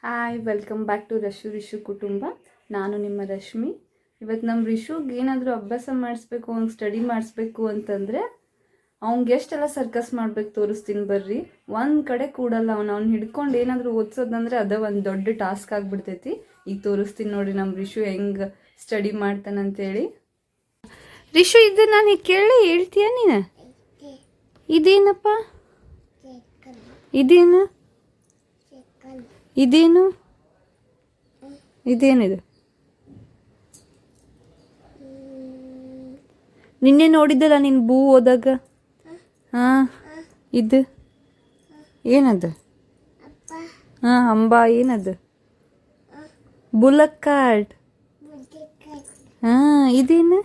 Hi welcome back to ರಿಷು ಕುಟುಂಬ. ನಾನು ನಿಮ್ಮ ರಶ್ಮಿ. ಇವತ್ತು ನಮ್ಮ ರಿಷುಗೆ ಏನಾದರೂ ಅಭ್ಯಾಸ ಮಾಡಿಸ್ಬೇಕು, ಅವ್ನಿಗೆ ಸ್ಟಡಿ ಮಾಡಿಸ್ಬೇಕು ಅಂತಂದರೆ ಅವ್ನಿಗೆ ಎಷ್ಟೆಲ್ಲ ಸರ್ಕಸ್ ಮಾಡ್ಬೇಕು ತೋರಿಸ್ತೀನಿ ಬರ್ರಿ. ಒಂದು ಕಡೆ ಕೂಡಲ್ಲ ಅವ್ನು ಹಿಡ್ಕೊಂಡು ಏನಾದರೂ ಓದಿಸೋದಂದ್ರೆ ಅದೇ ಒಂದು ದೊಡ್ಡ ಟಾಸ್ಕ್ ಆಗಿಬಿಡ್ತೈತಿ. ಈಗ ತೋರಿಸ್ತೀನಿ ನೋಡಿರಿ ನಮ್ಮ ರಿಷು ಹೆಂಗೆ ಸ್ಟಡಿ ಮಾಡ್ತಾನಂತೇಳಿ. ರಿಷು ಇದು ನಾನು ಕೇಳಿ ಹೇಳ್ತೀಯ ನೀನು? ಇದೇನಪ್ಪ? ಇದೇನು ಇದೇನು ಇದೇನಿದು? ನಿನ್ನೆ ನೋಡಿದ್ದಲ್ಲ ನೀನು ಬೂ ಹೋದಾಗ. ಹಾಂ, ಇದು ಏನದು? ಹಾಂ, ಅಂಬಾ. ಏನದು? Bullock card. ಹಾಂ, ಇದೇನು?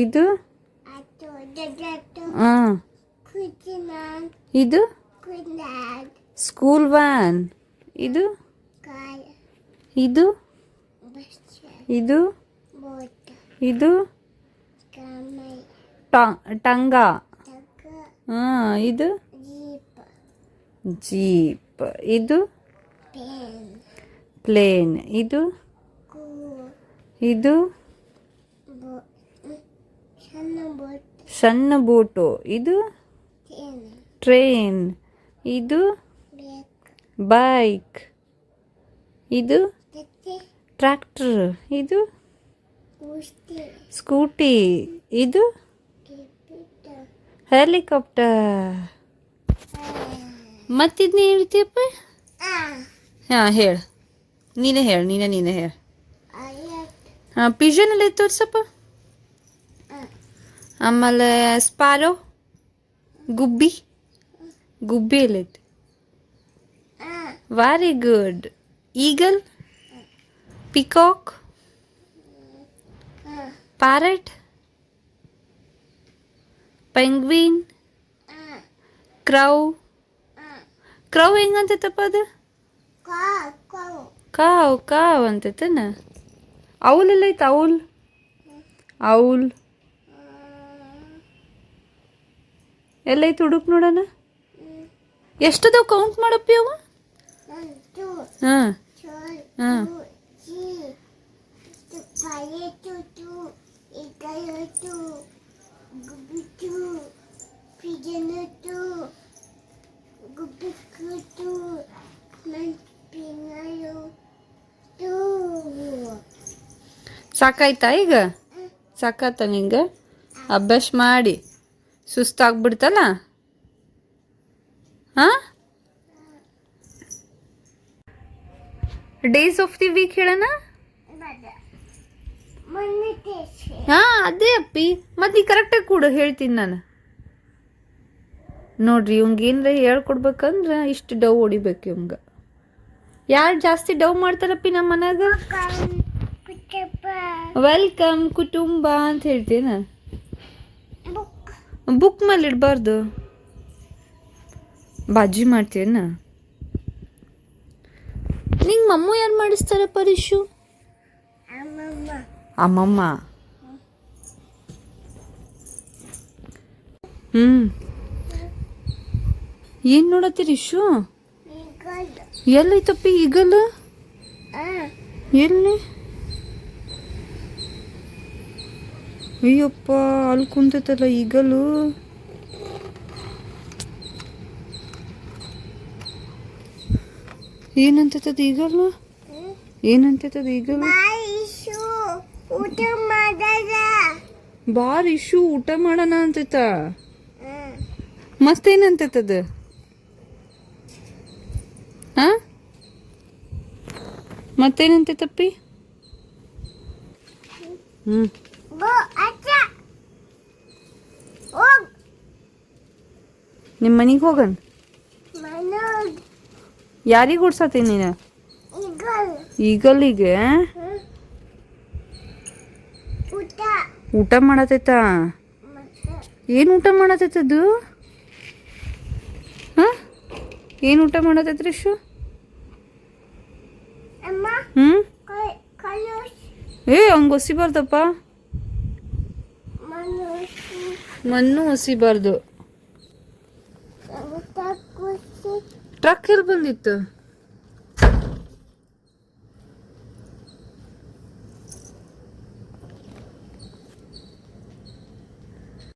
ಇದು ಹಾಂ, ಇದು ಸ್ಕೂಲ್ ವ್ಯಾನ್. ಇದು ಇದು ಇದು ಇದು ಟಂಗ. ಹಾಂ, ಇದು ಜೀಪ್. ಇದು ಪ್ಲೇನ್. ಇದು ಇದು ಸಣ್ಣ ಬೋಟು. ಇದು ಟ್ರೈನ್. ಇದು ಬೈಕ್. ಇದು ಟ್ರ್ಯಾಕ್ಟರ್. ಇದು ಸ್ಕೂಟಿ. ಇದು ಹೆಲಿಕಾಪ್ಟರ್. ಮತ್ತಿದ್ನ ಹೇಳ್ತೀಯಪ್ಪ? ಹಾಂ, ಹೇಳು. ನೀನೇ ಹೇಳು. ನೀನೇ ಹೇಳು. ಹಾಂ, ಪಿಜನಲ್ಲಿ ತೋರ್ಸಪ್ಪ. ಆಮೇಲೆ ಸ್ಪಾರೋ, ಗುಬ್ಬಿ. ಗುಬ್ಬಿ ಎಲ್ಲೈತಿ? Very good. Eagle, peacock, parrot, penguin, crow. Crow ಹೆಂಗಂತೈತಪ್ಪ ಅದು? ಕಾವ್ ಅಂತೈತನ. ಔಲ್ ಎಲ್ಲೈತೆ? ಔಲ್ ಎಲ್ಲೈತೆ? ಹುಡುಕ್ ನೋಡೋಣ. ಎಷ್ಟದವು ಕೌಂಟ್ ಮಾಡಪ್ಪಿ ಅವು? ಹಾಂ ಹಾಂ. ಸಾಕಾಯ್ತಾ ಈಗ? ಸಾಕಾತ ನಿಂಗೆ? ಅಭ್ಯಾಸ ಮಾಡಿ ಸುಸ್ತಾಗ್ಬಿಡ್ತಲ್ಲ. ಹಾಂ, ಡೇಸ್ ಆಫ್ ದಿ ವೀಕ್ ಹೇಳೋಣ. ಹಾಂ, ಅದೇ ಅಪ್ಪಿ. ಮತ್ತೆ ಈ ಕರೆಕ್ಟಾಗಿ ಕೂಡ ಹೇಳ್ತೀನಿ ನಾನು. ನೋಡ್ರಿ, ಇವಂಗೆ ಏನರ ಹೇಳ್ಕೊಡ್ಬೇಕಂದ್ರೆ ಇಷ್ಟು ಡವ್ ಹೊಡಿಬೇಕು ಇವಂಗೆ. ಯಾರು ಜಾಸ್ತಿ ಡವ್ ಮಾಡ್ತಾರಪ್ಪಿ ನಮ್ಮ ಮನ್ಯಾಗ? ವೆಲ್ಕಮ್ ಕುಟುಂಬ ಅಂತ ಹೇಳ್ತೀನ. ಬುಕ್ ಮೇಲೆ ಇಡಬಾರ್ದು. ಬಾಜಿ ಮಾಡ್ತೀನ. ನಿಂಗೆ ಮಮ್ಮು ಯಾರು ಮಾಡಿಸ್ತಾರಪ್ಪ ರಿಷು? ಅಮ್ಮಮ್ಮ. ಏನು ನೋಡತ್ತಿ ರಿಷು? ಎಲ್ಲೈತಪ್ಪಿ ಈಗಲ್ಲ? ಎಲ್ಲಿ? ಅಯ್ಯಪ್ಪ, ಅಲ್ಲಿ ಕುಂತೈತಲ್ಲ ಈಗಲು. ಏನಂತೈತದ ಈಗಲ್ಲ? ಏನಂತೈತದ ಈಗಲ್ಲ? ಬಾರ್ ಇಶು ಊಟ ಮಾಡೋಣ ಅಂತೈತ. ಮತ್ತೇನಂತೈತದ? ಹಾ, ಮತ್ತೇನಂತೈತಪ್ಪಿ? ನಿಮ್ಮ ಮನೆಗೆ ಹೋಗಣ. ಯಾರಿಗೆ ಓಡ್ಸತ್ತೀನಿ ನೀನು? ಈಗಲ್ಲಿಗೆ ಊಟ ಮಾಡತೈತ? ಏನು ಊಟ ಮಾಡತೈತದು? ಹಾಂ, ಏನು ಊಟ ಮಾಡತೈತಿ ರಿಷು? ಹಂಗೆ ಒಸಿಬಾರ್ದಪ್ಪ. ಮಣ್ಣು ಒಸಿಬಾರ್ದು. ಟ್ರಕ್ ಎಲ್ಲಿ ಬಂದಿತ್ತು?